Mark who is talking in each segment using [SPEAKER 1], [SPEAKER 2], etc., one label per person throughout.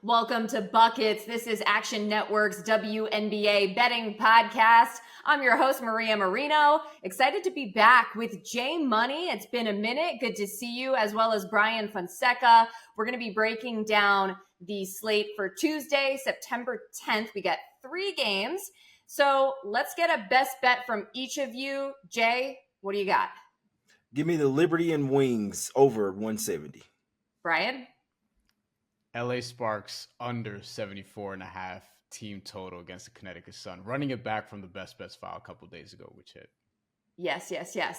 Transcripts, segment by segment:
[SPEAKER 1] Welcome to Buckets. This is Action Network's WNBA betting podcast. I'm your host, Maria Marino. Excited to be back with Jay Money. It's been a minute. Good to see you, as well as Brian Fonseca. We're going to be breaking down the slate for Tuesday, September 10th. We got 3 games. So let's get a best bet from each of you. Jay, what do you got?
[SPEAKER 2] Give me the Liberty and Wings over 170.
[SPEAKER 1] Brian?
[SPEAKER 3] LA Sparks under 74.5 team total against the Connecticut Sun. Running it back from the best bets file a couple days ago, which hit.
[SPEAKER 1] Yes.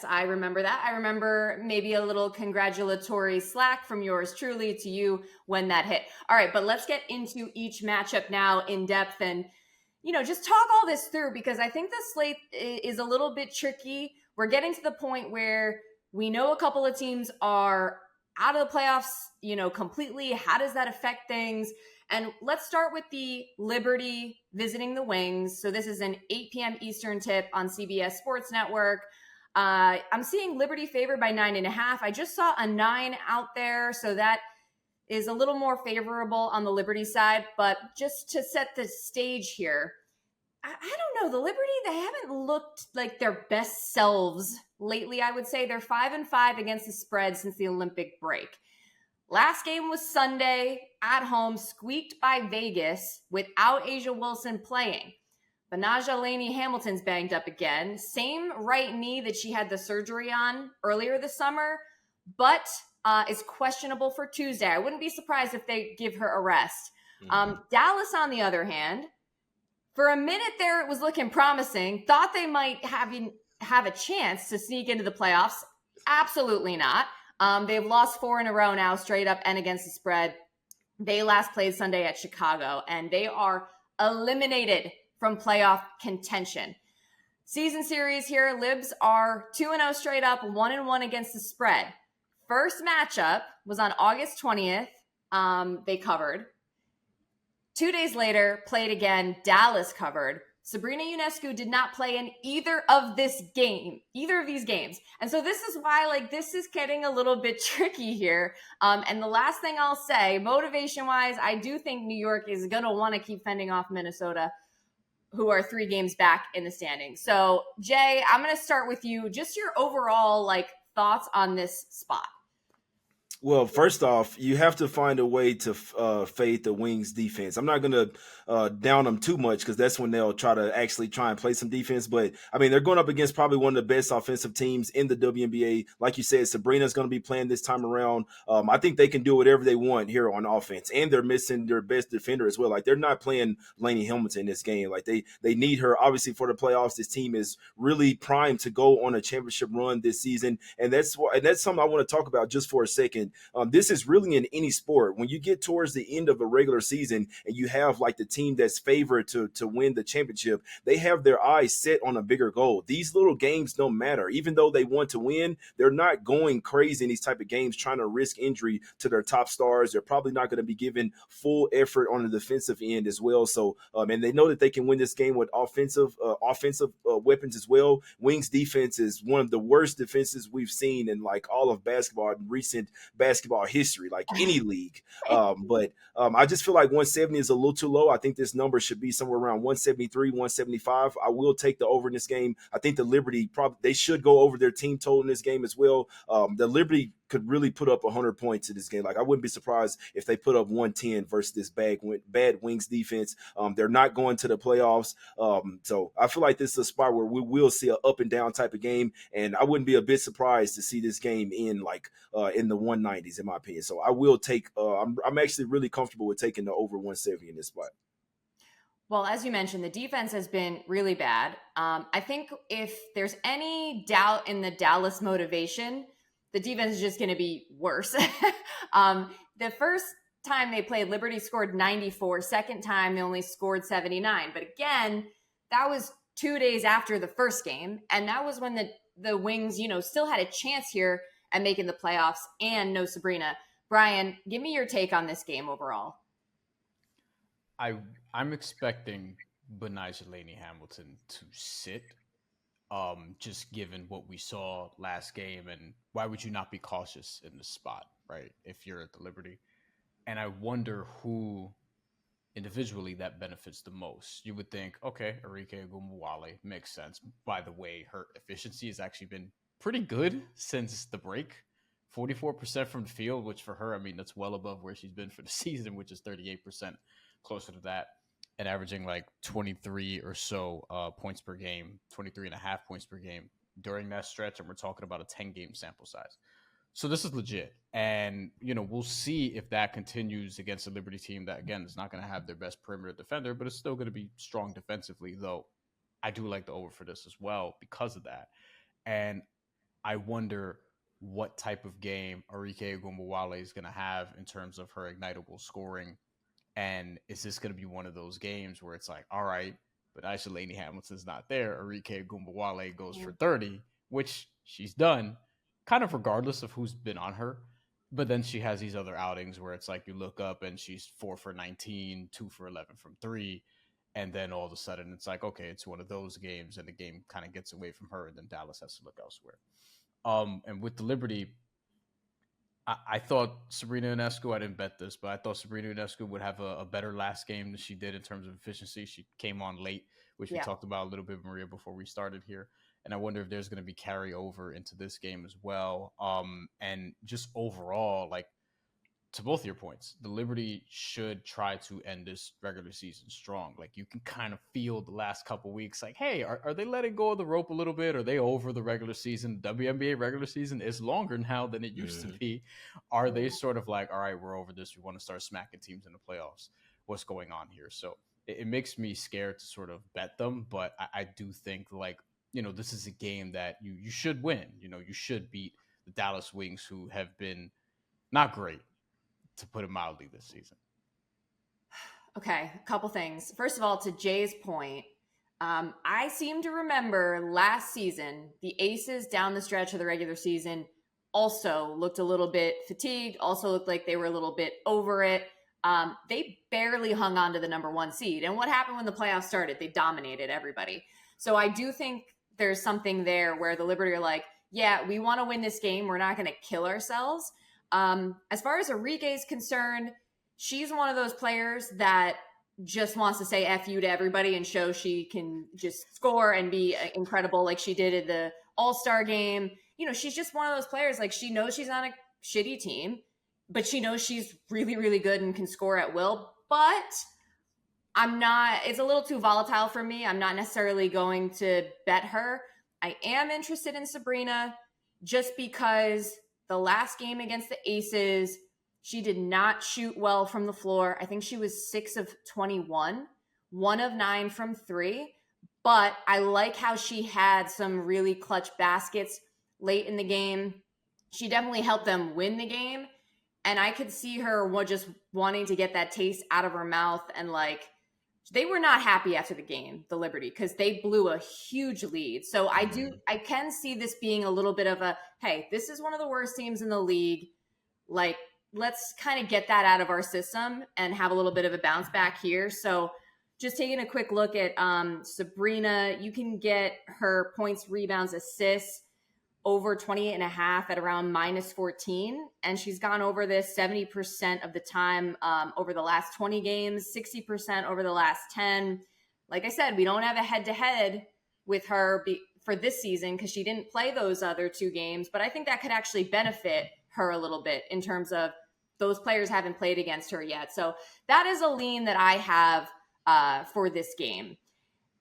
[SPEAKER 1] I remember that. I remember maybe a little congratulatory Slack from yours truly to you when that hit. All right, but let's get into each matchup now in depth and, just talk all this through, because I think the slate is a little bit tricky. We're getting to the point where we know a couple of teams are out of the playoffs, completely. How does that affect things? And let's start with the Liberty visiting the Wings. So this is an 8 p.m. Eastern tip on CBS Sports Network. I'm seeing Liberty favored by 9.5. I just saw a 9 out there, so that is a little more favorable on the Liberty side. But just to set the stage here, I don't know. The Liberty, they haven't looked like their best selves lately, I would say. They're 5-5 against the spread since the Olympic break. Last game was Sunday at home, squeaked by Vegas without Asia Wilson playing. But Naja Laney Hamilton's banged up again. Same right knee that she had the surgery on earlier this summer, but is questionable for Tuesday. I wouldn't be surprised if they give her a rest. Dallas, on the other hand, for a minute there, it was looking promising. Thought they might have a chance to sneak into the playoffs. Absolutely not. They've lost 4 in a row now, straight up and against the spread. They last played Sunday at Chicago, and they are eliminated from playoff contention. Season series here, Libs are 2-0 straight up, 1-1 against the spread. First matchup was on August 20th. They covered. 2 days later, played again. Dallas covered. Sabrina Ionescu did not play in either of these games. And so this is why, this is getting a little bit tricky here. And the last thing I'll say, motivation-wise, I do think New York is going to want to keep fending off Minnesota, who are 3 games back in the standings. So, Jay, I'm going to start with you. Just your overall, thoughts on this spot.
[SPEAKER 2] Well, first off, you have to find a way to fade the Wings defense. I'm not going to down them too much, because that's when they'll try and play some defense. But, they're going up against probably one of the best offensive teams in the WNBA. Like you said, Sabrina's going to be playing this time around. I think they can do whatever they want here on offense. And they're missing their best defender as well. They're not playing Laney Hamilton in this game. They need her, obviously, for the playoffs. This team is really primed to go on a championship run this season. And that's something I want to talk about just for a second. This is really in any sport. When you get towards the end of a regular season and you have the team that's favored to win the championship, they have their eyes set on a bigger goal. These little games don't matter. Even though they want to win, they're not going crazy in these type of games trying to risk injury to their top stars. They're probably not going to be given full effort on the defensive end as well. So, and they know that they can win this game with offensive weapons as well. Wings defense is one of the worst defenses we've seen in all of basketball, in recent basketball history, any league. But I just feel like 170 is a little too low. I think this number should be somewhere around 173, 175. I will take the over in this game. I think the Liberty they should go over their team total in this game as well. The Liberty could really put up 100 points in this game. I wouldn't be surprised if they put up 110 versus this bad Wings defense. They're not going to the playoffs. So I feel like this is a spot where we will see an up and down type of game. And I wouldn't be a bit surprised to see this game in the 190s, in my opinion. So I will take, I'm actually really comfortable with taking the over 170 in this spot.
[SPEAKER 1] Well, as you mentioned, the defense has been really bad. I think if there's any doubt in the Dallas motivation, the defense is just going to be worse. The first time they played, Liberty scored 94. Second time, they only scored 79. But again, that was 2 days after the first game. And that was when the Wings, still had a chance here at making the playoffs, and no Sabrina. Brian, give me your take on this game overall.
[SPEAKER 3] I'm expecting Benijah Laney Hamilton to sit, just given what we saw last game. And why would you not be cautious in this spot, right, if you're at the Liberty? And I wonder who individually that benefits the most. You would think, okay, Arike Ogunbowale makes sense. By the way, her efficiency has actually been pretty good since the break. 44% from the field, which for her, I mean, that's well above where she's been for the season, which is 38%, closer to that, and averaging like 23 or so points per game, 23 and a half points per game during that stretch. And we're talking about a 10-game sample size. So this is legit. And, we'll see if that continues against a Liberty team that, again, is not going to have their best perimeter defender, but it's still going to be strong defensively, though I do like the over for this as well because of that. And I wonder what type of game Arike Ogunbowale is going to have in terms of her ignitable scoring. And is this going to be one of those games where it's like, all right, but Aisha Laney Hamilton's not there. Arike Ogunbowale goes for 30, which she's done, kind of regardless of who's been on her. But then she has these other outings where it's like you look up and she's 4 for 19, 2 for 11 from 3. And then all of a sudden it's like, okay, it's one of those games and the game kind of gets away from her and then Dallas has to look elsewhere. And with the Liberty, I thought Sabrina Ionescu, I didn't bet this, but I thought Sabrina Ionescu would have a better last game than she did in terms of efficiency. She came on late, which we talked about a little bit, Maria, before we started here. And I wonder if there's going to be carryover into this game as well. And just overall, like, to both your points, the Liberty should try to end this regular season strong. Like, you can kind of feel the last couple weeks, like, hey, are they letting go of the rope a little bit? Are they over the regular season? WNBA regular season is longer now than it used to be. Are they sort of like, all right, we're over this. We want to start smacking teams in the playoffs. What's going on here? So it makes me scared to sort of bet them. But I do think, like, this is a game that you should win. You should beat the Dallas Wings, who have been not great, to put it mildly, this season.
[SPEAKER 1] Okay, a couple things. First of all, to Jay's point, I seem to remember last season, the Aces down the stretch of the regular season also looked a little bit fatigued, also looked like they were a little bit over it. They barely hung on to the number 1 seed. And what happened when the playoffs started? They dominated everybody. So I do think there's something there where the Liberty are like, yeah, we want to win this game. We're not going to kill ourselves. As far as Arike is concerned, she's one of those players that just wants to say F you to everybody and show she can just score and be incredible like she did at the All-Star game. She's just one of those players, like, she knows she's on a shitty team, but she knows she's really, really good and can score at will. But it's a little too volatile for me. I'm not necessarily going to bet her. I am interested in Sabrina just because the last game against the Aces, she did not shoot well from the floor. I think she was 6 of 21, 1 of 9 from 3. But I like how she had some really clutch baskets late in the game. She definitely helped them win the game. And I could see her just wanting to get that taste out of her mouth. And, like, they were not happy after the game, the Liberty, because they blew a huge lead. So I can see this being a little bit of a, hey, this is one of the worst teams in the league. Like, let's kind of get that out of our system and have a little bit of a bounce back here. So just taking a quick look at Sabrina, you can get her points, rebounds, assists over 28.5 at around -14. And she's gone over this 70% of the time over the last 20 games, 60% over the last 10. Like I said, we don't have a head-to-head with her for this season because she didn't play those other 2 games. But I think that could actually benefit her a little bit in terms of those players haven't played against her yet. So that is a lean that I have for this game.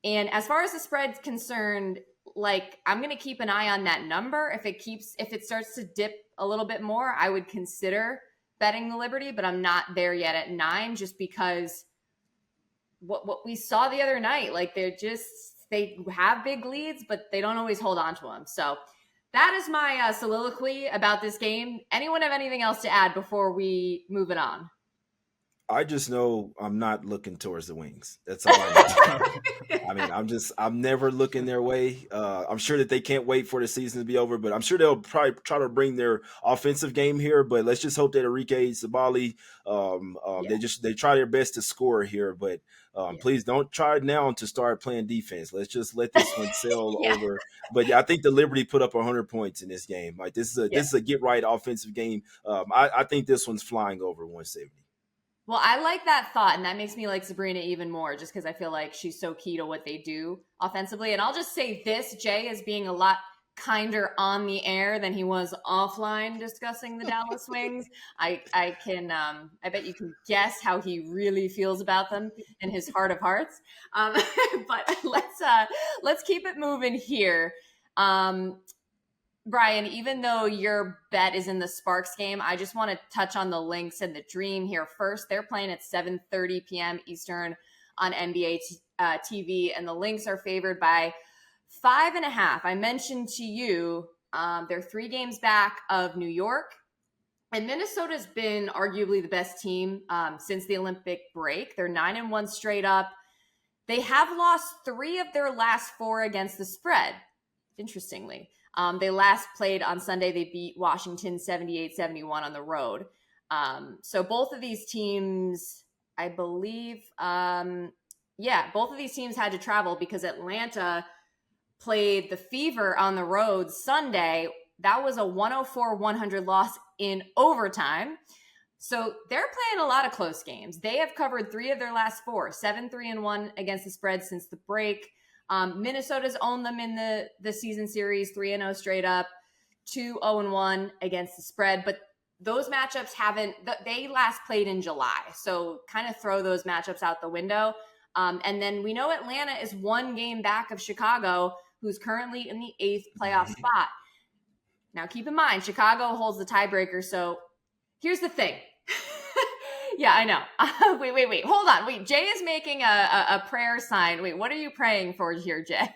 [SPEAKER 1] And as far as the spread's concerned, like, I'm going to keep an eye on that number. If it starts to dip a little bit more, I would consider betting the Liberty, but I'm not there yet at 9 just because what we saw the other night, like, they have big leads, but they don't always hold on to them. So that is my soliloquy about this game. Anyone have anything else to add before we move it on?
[SPEAKER 2] I just know I'm not looking towards the Wings. That's all I know. I mean, I'm never looking their way. I'm sure that they can't wait for the season to be over, but I'm sure they'll probably try to bring their offensive game here. But let's just hope that Arike Sabali, they try their best to score here. But please don't try now to start playing defense. Let's just let this one sail over. But yeah, I think the Liberty put up 100 points in this game. Like, this is a get right offensive game. I think this one's flying over 170.
[SPEAKER 1] Well, I like that thought, and that makes me like Sabrina even more, just because I feel like she's so key to what they do offensively. And I'll just say this, Jay is being a lot kinder on the air than he was offline discussing the Dallas Wings. I can I bet you can guess how he really feels about them in his heart of hearts. But let's keep it moving here. Brian, even though your bet is in the Sparks game, I just want to touch on the Lynx and the Dream here first. They're playing at 7:30 p.m. Eastern on NBA TV, and the Lynx are favored by 5.5. I mentioned to you they're 3 games back of New York, and Minnesota's been arguably the best team since the Olympic break. They're 9-1 straight up. They have lost 3 of their last 4 against the spread, interestingly. They last played on Sunday. They beat Washington 78-71 on the road. So both of these teams, I believe, both of these teams had to travel because Atlanta played the Fever on the road Sunday. That was a 104-100 loss in overtime. So they're playing a lot of close games. They have covered 3 of their last 4, 7-3-1 against the spread since the break. Minnesota's owned them in the season series, 3-0 straight up, 2-0-1 against the spread. But those matchups they last played in July. So kind of throw those matchups out the window. And then we know Atlanta is 1 game back of Chicago, who's currently in the 8th playoff spot. Now, keep in mind, Chicago holds the tiebreaker. So here's the thing. Yeah, I know. Wait. Hold on. Wait, Jay is making a prayer sign. Wait, what are you praying for here, Jay?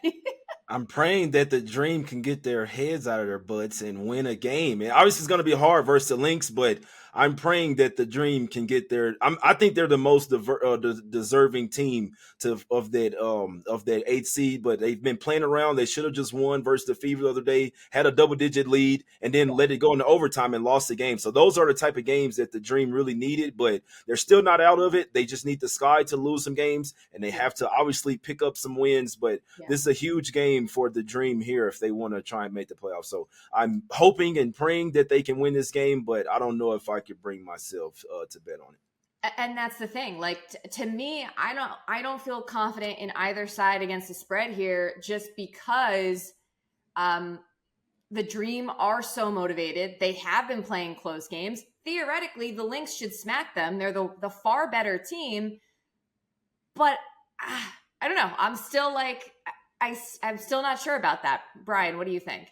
[SPEAKER 2] I'm praying that the Dream can get their heads out of their butts and win a game. And obviously, it's going to be hard versus the Lynx, but I'm praying that the Dream can get their. I think they're the most deserving team of that 8th seed. But they've been playing around. They should have just won versus the Fever the other day. Had a double-digit lead and then let it go into overtime and lost the game. So those are the type of games that the Dream really needed. But they're still not out of it. They just need the Sky to lose some games, and they have to obviously pick up some wins. But this is a huge game for the Dream here if they want to try and make the playoffs. So I'm hoping and praying that they can win this game, but I don't know if I could bring myself to bet on it.
[SPEAKER 1] And that's the thing. Like to me, I don't feel confident in either side against the spread here, just because the Dream are so motivated. They have been playing close games. Theoretically, the Lynx should smack them. They're the far better team. But I don't know. I'm still like, I'm still not sure about that. Brian, what do you think?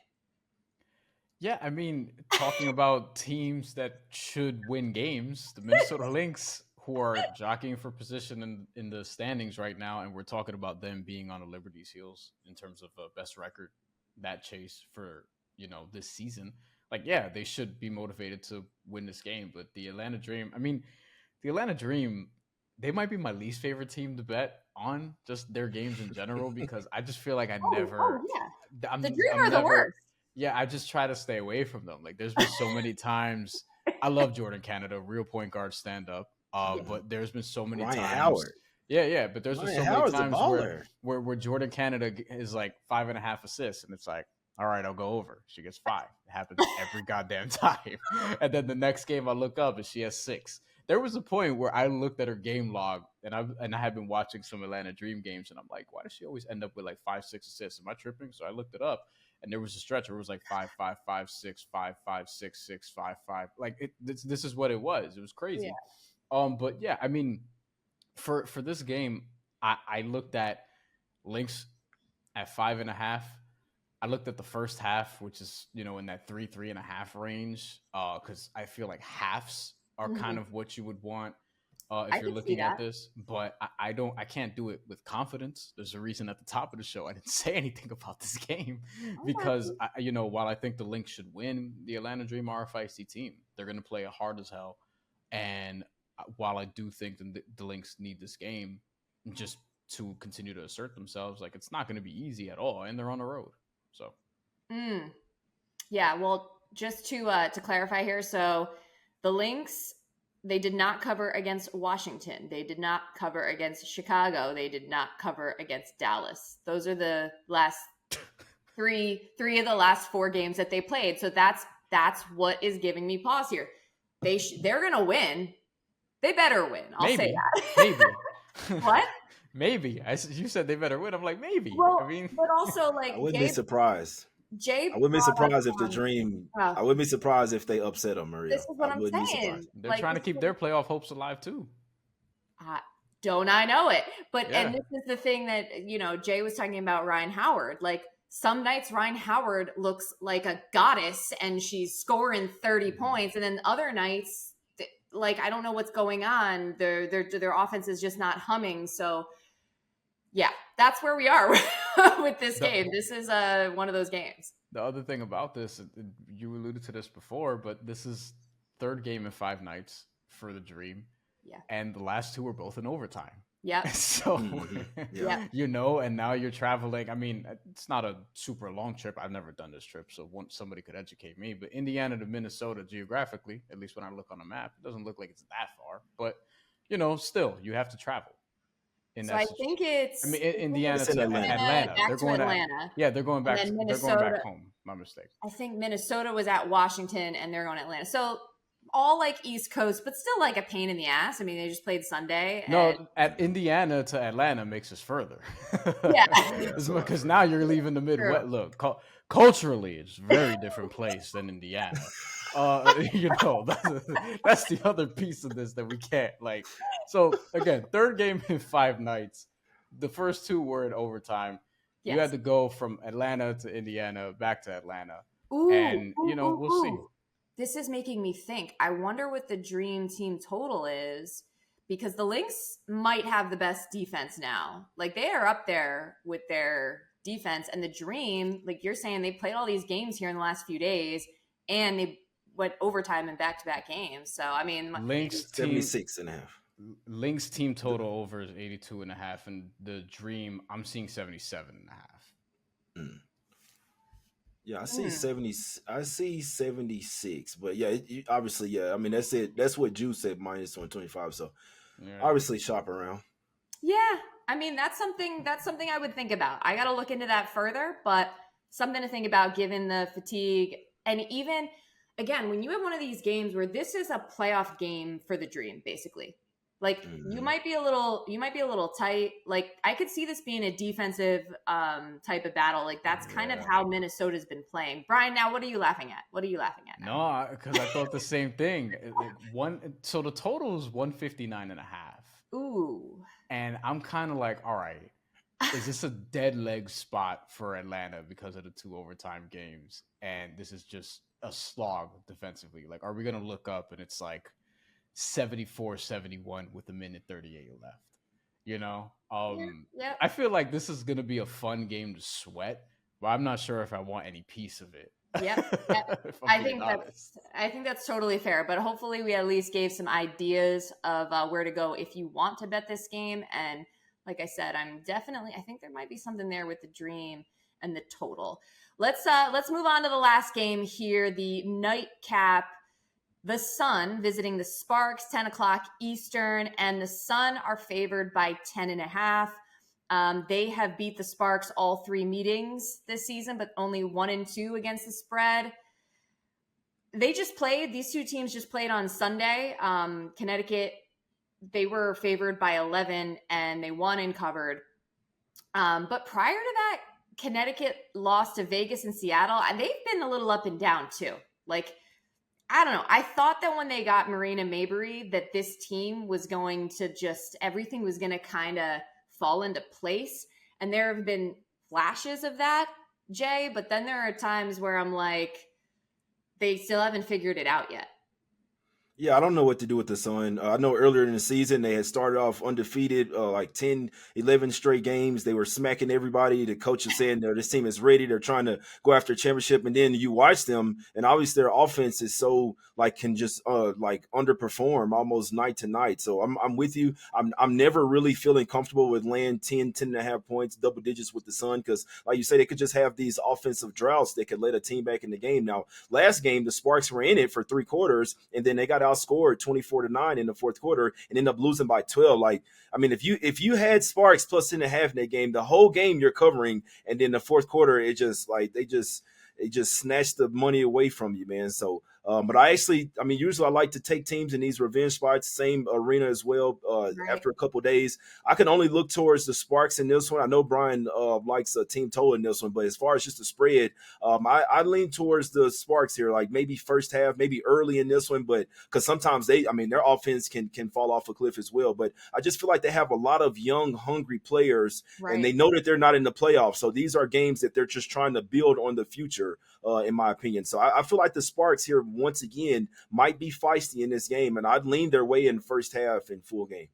[SPEAKER 3] Yeah, I mean, talking about teams that should win games, the Minnesota Lynx, who are jockeying for position in the standings right now, and we're talking about them being on the Liberty's heels in terms of best record, that chase for, this season. Like, yeah, they should be motivated to win this game, but the Atlanta Dream, they might be my least favorite team to bet on, just their games in general, because I just feel like
[SPEAKER 1] The Dream
[SPEAKER 3] I'm
[SPEAKER 1] are the
[SPEAKER 3] never,
[SPEAKER 1] worst.
[SPEAKER 3] yeah, I just try to stay away from them. Like, there's been so many times. I love Jordan Canada, real point guard stand up. But there's been so many
[SPEAKER 2] Ryan
[SPEAKER 3] times.
[SPEAKER 2] Howard.
[SPEAKER 3] Yeah, but there's been so
[SPEAKER 2] Howard's
[SPEAKER 3] many times where Jordan Canada is like 5.5 assists, and it's like, all right, I'll go over. She gets 5. It happens every goddamn time. And then the next game I look up and she has 6. There was a point where I looked at her game log, and I had been watching some Atlanta Dream games, and I'm like, why does she always end up with like 5, 6 assists? Am I tripping? So I looked it up, and there was a stretch where it was like 5, 5, 5, 6, 5, 5, 6, 6, 5, 5. Like this is what it was. It was crazy. Yeah. But yeah, I mean, for this game, I looked at Lynx at 5.5. I looked at the first half, which is, in that 3.5 range, because I feel like halves are kind of what you would want if you're looking at this. But I can't do it with confidence. There's a reason at the top of the show I didn't say anything about this game because, while I think the Lynx should win, the Atlanta Dream are a feisty team. They're going to play hard as hell. And while I do think the Lynx need this game just to continue to assert themselves, like, it's not going to be easy at all. And they're on the road. So,
[SPEAKER 1] yeah. Well, just to clarify here, so the Lynx, they did not cover against Washington. They did not cover against Chicago. They did not cover against Dallas. Those are the last three of the last 4 games that they played. So that's what is giving me pause here. They're gonna win. They better win. I'll say
[SPEAKER 3] Maybe,
[SPEAKER 1] that.
[SPEAKER 3] maybe,
[SPEAKER 1] What?
[SPEAKER 3] maybe. You said they better win. I'm like, maybe.
[SPEAKER 1] Well,
[SPEAKER 3] I mean,
[SPEAKER 1] but also
[SPEAKER 2] I
[SPEAKER 1] like
[SPEAKER 2] wouldn't be surprised.
[SPEAKER 1] Jay
[SPEAKER 2] I wouldn't be
[SPEAKER 1] brought up
[SPEAKER 2] surprised if the Dream.
[SPEAKER 1] uh,
[SPEAKER 2] I wouldn't be surprised if they upset them,
[SPEAKER 1] this
[SPEAKER 2] Maria.
[SPEAKER 1] is
[SPEAKER 2] I
[SPEAKER 1] what I'm
[SPEAKER 2] wouldn't be
[SPEAKER 1] saying.
[SPEAKER 2] surprised.
[SPEAKER 3] they're
[SPEAKER 1] Like,
[SPEAKER 3] trying to keep their playoff hopes alive too.
[SPEAKER 1] uh, don't I know it? But
[SPEAKER 3] Yeah.
[SPEAKER 1] and this is the thing that Jay was talking about Ryan Howard. Like some nights Ryan Howard looks like a goddess and she's scoring 30 points, and then other nights, like I don't know what's going on. Their offense is just not humming. So yeah, that's where we are with this game. This is one of those games.
[SPEAKER 3] The other thing about this, you alluded to this before, but this is third game in 5 nights for the Dream.
[SPEAKER 1] Yeah.
[SPEAKER 3] And the last 2 were both in overtime.
[SPEAKER 1] Yeah.
[SPEAKER 3] So,
[SPEAKER 2] Yeah.
[SPEAKER 3] and now you're traveling. I mean, it's not a super long trip. I've never done this trip, so somebody could educate me. But Indiana to Minnesota geographically, at least when I look on a map, it doesn't look like it's that far. But, still, you have to travel.
[SPEAKER 1] So I think it's.
[SPEAKER 3] I mean, Indiana
[SPEAKER 2] It's in
[SPEAKER 3] to
[SPEAKER 2] Atlanta.
[SPEAKER 3] Atlanta.
[SPEAKER 1] Back
[SPEAKER 3] They're
[SPEAKER 1] to
[SPEAKER 3] going
[SPEAKER 1] Atlanta.
[SPEAKER 3] they're going back.
[SPEAKER 1] And then
[SPEAKER 3] They're going back
[SPEAKER 1] Minnesota.
[SPEAKER 3] home. My mistake.
[SPEAKER 1] I think Minnesota was at Washington and they're going to Atlanta. So all like East Coast, but still like a pain in the ass. I mean, they just played Sunday.
[SPEAKER 3] No, at Indiana to Atlanta makes us further.
[SPEAKER 1] Yeah.
[SPEAKER 3] Because now you're leaving the Midwest.
[SPEAKER 1] True.
[SPEAKER 3] Look, culturally, it's a very different place than Indiana. That's the other piece of this that we can't like. So again, third game in 5 nights. The first 2 were in overtime.
[SPEAKER 1] Yes.
[SPEAKER 3] You had to go from Atlanta to Indiana, back to Atlanta.
[SPEAKER 1] Ooh,
[SPEAKER 3] And, we'll see.
[SPEAKER 1] This is making me think. I wonder what the Dream team total is, because the Lynx might have the best defense now. Like they are up there with their defense, and the Dream, like you're saying, they played all these games here in the last few days and they went overtime in back-to-back games. So, I mean,
[SPEAKER 3] Lynx
[SPEAKER 2] 76.5.
[SPEAKER 3] Lynx team total over is 82.5, and the Dream, I'm seeing 77.5.
[SPEAKER 2] Yeah, I see 70. I see 76, but yeah, obviously, yeah. I mean, that's it. That's what Juice said, minus 125. So obviously, shop around.
[SPEAKER 1] Yeah, I mean that's something I would think about. I got to look into that further, but something to think about given the fatigue, and even again when you have one of these games where this is a playoff game for the Dream, basically. Like you might be a little tight. Like I could see this being a defensive type of battle. Like that's kind of how Minnesota's been playing. Brian, now what are you laughing at? Now?
[SPEAKER 3] No, because I thought the same thing. So the total is 159.5.
[SPEAKER 1] Ooh.
[SPEAKER 3] And I'm kind of like, all right, is this a dead leg spot for Atlanta because of the 2 overtime games? And this is just a slog defensively. Like, are we gonna look up and it's like 74-71 with 1:38 left?
[SPEAKER 1] Yeah.
[SPEAKER 3] I feel like this is going to be a fun game to sweat, but I'm not sure if I want any piece of it.
[SPEAKER 1] Yep. I think that's totally fair, but hopefully we at least gave some ideas of where to go if you want to bet this game. And like I said, I think there might be something there with the Dream and the total. Let's move on to the last game here, the nightcap. The Sun visiting the Sparks, 10 o'clock Eastern, and the Sun are favored by 10.5. They have beat the Sparks all 3 meetings this season, but only 1-2 against the spread. These 2 teams just played on Sunday. Connecticut, they were favored by 11 and they won and covered. But prior to that, Connecticut lost to Vegas and Seattle, and they've been a little up and down too. Like, I don't know. I thought that when they got Marina Mabrey that this team was going to everything was going to kind of fall into place. And there have been flashes of that, Jay, but then there are times where I'm like, they still haven't figured it out yet.
[SPEAKER 2] Yeah, I don't know what to do with the Sun. I know earlier in the season they had started off undefeated, like 10, 11 straight games. They were smacking everybody. The coach is saying this team is ready. They're trying to go after a championship. And then you watch them, and obviously their offense is so can just underperform almost night to night. So I'm with you. I'm never really feeling comfortable with laying 10.5 points, double digits with the Sun, because like you say, they could just have these offensive droughts that could let a team back in the game. Now, last game the Sparks were in it for 3 quarters, and then they got outscored 24-9 in the fourth quarter and ended up losing by 12. Like, I mean, if you had Sparks plus 10.5 in that game, the whole game you're covering, and then the fourth quarter, it just they just snatched the money away from you, man. So But I mean, usually I like to take teams in these revenge spots, same arena as well.
[SPEAKER 1] Right.
[SPEAKER 2] After a couple days, I can only look towards the Sparks in this one. I know Brian likes a team total in this one, but as far as just the spread, I lean towards the Sparks here, like maybe first half, maybe early in this one, but because sometimes their offense can fall off a cliff as well. But I just feel like they have a lot of young, hungry players, and they
[SPEAKER 1] Right.
[SPEAKER 2] know that they're not in the playoffs. So these are games that they're just trying to build on the future, in my opinion. So I feel like the Sparks here once again might be feisty in this game, and I'd lean their way in first half and full game.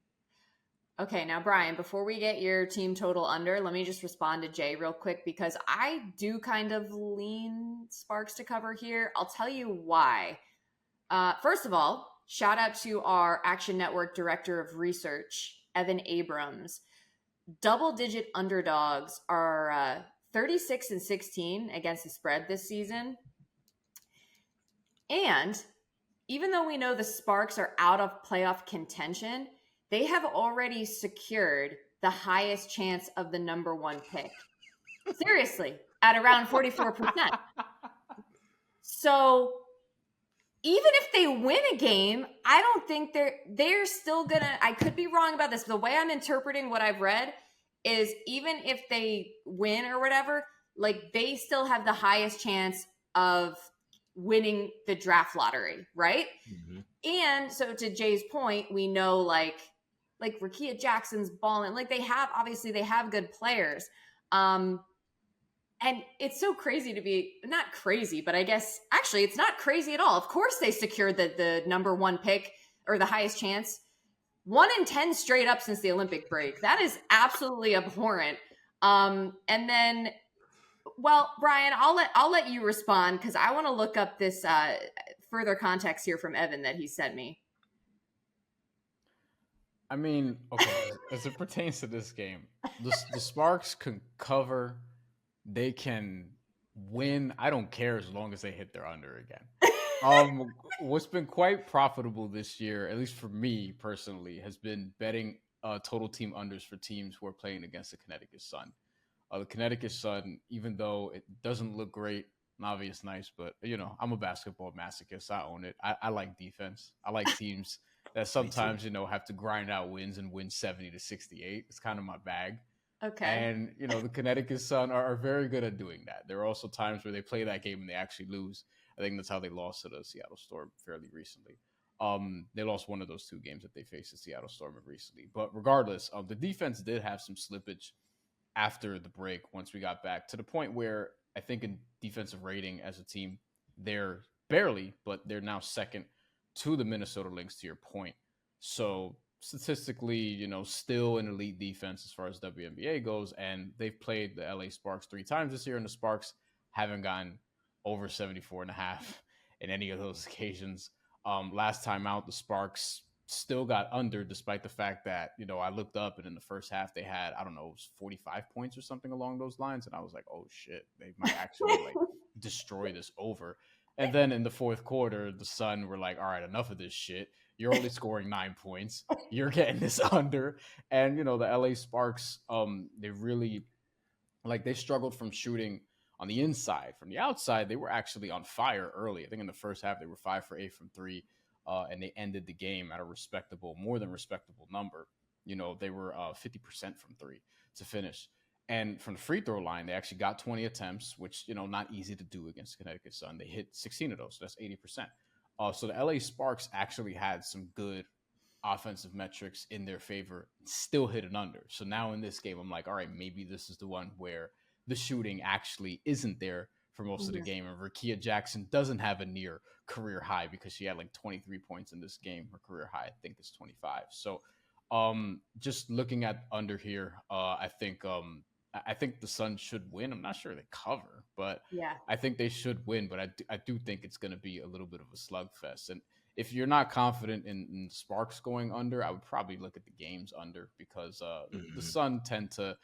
[SPEAKER 1] Okay, now Brian, before we get your team total under, let me just respond to Jay real quick because I do kind of lean Sparks to cover here. I'll tell you why. First of all, shout out to our Action Network Director of Research, Evan Abrams. Double-digit underdogs are 36-16 against the spread this season. And even though we know the Sparks are out of playoff contention, they have already secured the highest chance of the number one pick. Seriously, at around 44%. So even if they win a game, I don't think they're still gonna, I could be wrong about this. The way I'm interpreting what I've read is even if they win or whatever, like they still have the highest chance of winning the draft lottery, right?
[SPEAKER 2] Mm-hmm.
[SPEAKER 1] And so to Jay's point, we know like Rakia Jackson's balling. Like they have good players. And it's so crazy to be not crazy, but I guess actually it's not crazy at all. Of course they secured the number one pick or the highest chance. 1 in 10 straight up since the Olympic break. That is absolutely abhorrent. And then, well, Brian, I'll let you respond because I want to look up this further context here from Evan that he sent me.
[SPEAKER 3] I mean, okay, as it pertains to this game, the Sparks can cover, they can win. I don't care as long as they hit their under again. What's been quite profitable this year, at least for me personally, has been betting total team unders for teams who are playing against the Connecticut Sun. The Connecticut Sun, even though it doesn't look great, Navi is nice, but I'm a basketball masochist. I own it. I like defense. I like teams that sometimes have to grind out wins and win 70-68. It's kind of my bag.
[SPEAKER 1] Okay.
[SPEAKER 3] And the Connecticut Sun are very good at doing that. There are also times where they play that game and they actually lose. I think that's how they lost to the Seattle Storm fairly recently. They lost one of those two games that they faced the Seattle Storm recently. But regardless, the defense did have some slippage after the break once we got back to the point where I think in defensive rating as a team, they're barely, but they're now second to the Minnesota Lynx, to your point. So statistically, still an elite defense as far as WNBA goes. And they've played the LA Sparks 3 times this year, and the Sparks haven't gotten over 74.5 in any of those occasions. Last time out, the Sparks still got under, despite the fact that, I looked up and in the first half they had, I don't know, it was 45 points or something along those lines. And I was like, oh shit, they might actually destroy this over. And then in the fourth quarter, the Sun were like, all right, enough of this shit. You're only scoring 9 points. You're getting this under. And, the LA Sparks, they really, they struggled from shooting on the inside. From the outside, they were actually on fire early. I think in the first half, they were 5 for 8 from 3. And they ended the game at a more than respectable number. They were 50% from 3 to finish. And from the free throw line, they actually got 20 attempts, which, not easy to do against Connecticut Sun. They hit 16 of those, so that's 80%. So the LA Sparks actually had some good offensive metrics in their favor, still hit an under. So now in this game, I'm like, all right, maybe this is the one where the shooting actually isn't there for most of the game. And Rakia Jackson doesn't have a near career high because she had 23 points in this game. Her career high, I think, is 25. So just looking at under here, I think the Sun should win. I'm not sure they cover, but
[SPEAKER 1] yeah,
[SPEAKER 3] I think they should win. But I do think it's going to be a little bit of a slugfest. And if you're not confident in Sparks going under, I would probably look at the games under because the Sun tend to,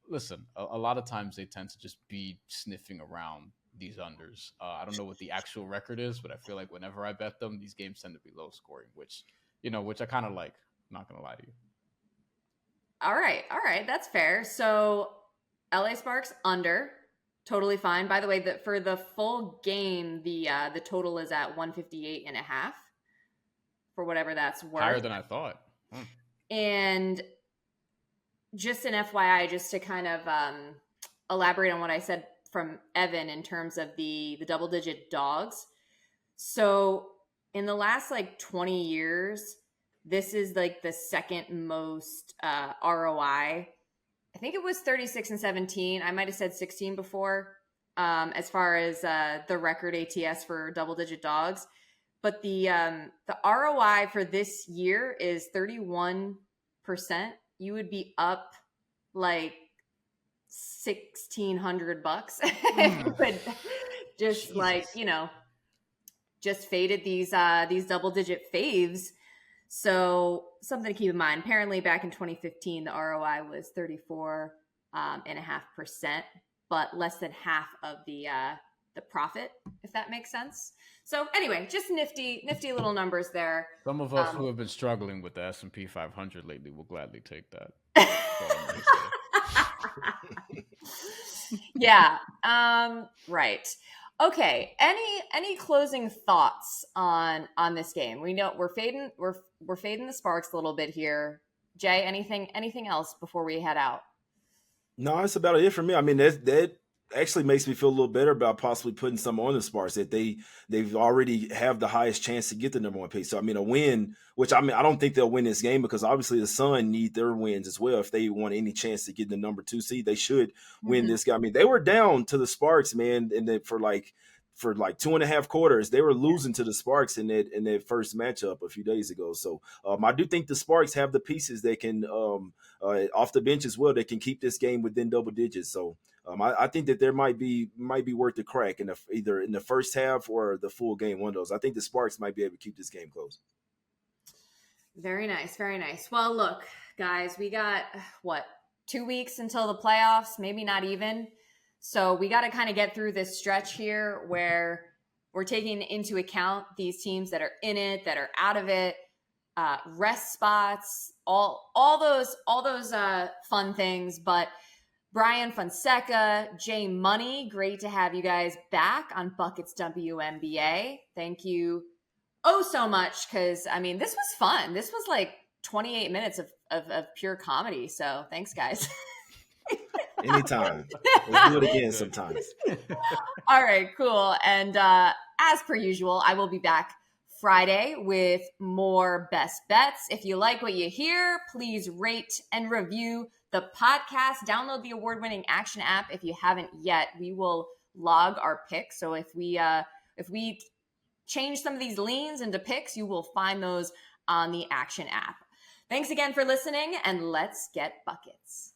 [SPEAKER 3] listen, a lot of times they tend to just be sniffing around these unders. I don't know what the actual record is, but I feel like whenever I bet them, these games tend to be low scoring, which I kind of like. I'm not going to lie to you.
[SPEAKER 1] All right. That's fair. So LA Sparks under. Totally fine. By the way, for the full game, the total is at 158.5 for whatever that's worth.
[SPEAKER 3] Higher than I thought.
[SPEAKER 1] And just an FYI, just to kind of elaborate on what I said from Evan in terms of the double-digit dogs. So in the last like 20 years, this is like the second most ROI. I think it was 36 and 17. I might have said 16 before, as far as the record ATS for double-digit dogs. But the ROI for this year is 31%. You would be up like $1,600 if you would just
[SPEAKER 3] Jesus.
[SPEAKER 1] like, just faded these double-digit faves. So something to keep in mind. Apparently back in 2015, the ROI was 34.5%, but less than half of the profit, if that makes sense. So anyway, just nifty little numbers there.
[SPEAKER 3] Some of us who have been struggling with the S&P 500 lately will gladly take that.
[SPEAKER 1] Yeah. Right. Okay. Any closing thoughts on this game? We know we're fading the sparks a little bit here. Jay, anything else before we head out?
[SPEAKER 2] No, it's about it for me. I mean, that actually makes me feel a little better about possibly putting some on the Sparks that they've already have the highest chance to get the number one pick. So I mean, a win, which I don't think they'll win this game because obviously the Sun need their wins as well. If they want any chance to get the number 2 seed, they should win this game. I mean, they were down to the Sparks, man, and for like 2.5 quarters, they were losing to the Sparks in that first matchup a few days ago. So I do think the Sparks have the pieces that can off the bench as well. They can keep this game within double digits. So I think that there might be worth the crack in either in the first half or the full game. One of those. I think the Sparks might be able to keep this game close.
[SPEAKER 1] Very nice, very nice. Well, look, guys, we got 2 weeks until the playoffs, maybe not even. So we got to kind of get through this stretch here where we're taking into account these teams that are in it, that are out of it, rest spots, all those fun things. But Brian Fonseca, Jay Money, great to have you guys back on Buckets WNBA. Thank you so much, because I mean, this was fun. This was like 28 minutes of pure comedy. So thanks, guys.
[SPEAKER 2] Anytime. Let's do it again sometimes.
[SPEAKER 1] All right, cool. And as per usual, I will be back Friday with more best bets. If you like what you hear, please rate and review the podcast. Download the award-winning Action app if you haven't yet. We will log our picks. So if we change some of these leans into picks, you will find those on the Action app. Thanks again for listening, and let's get buckets.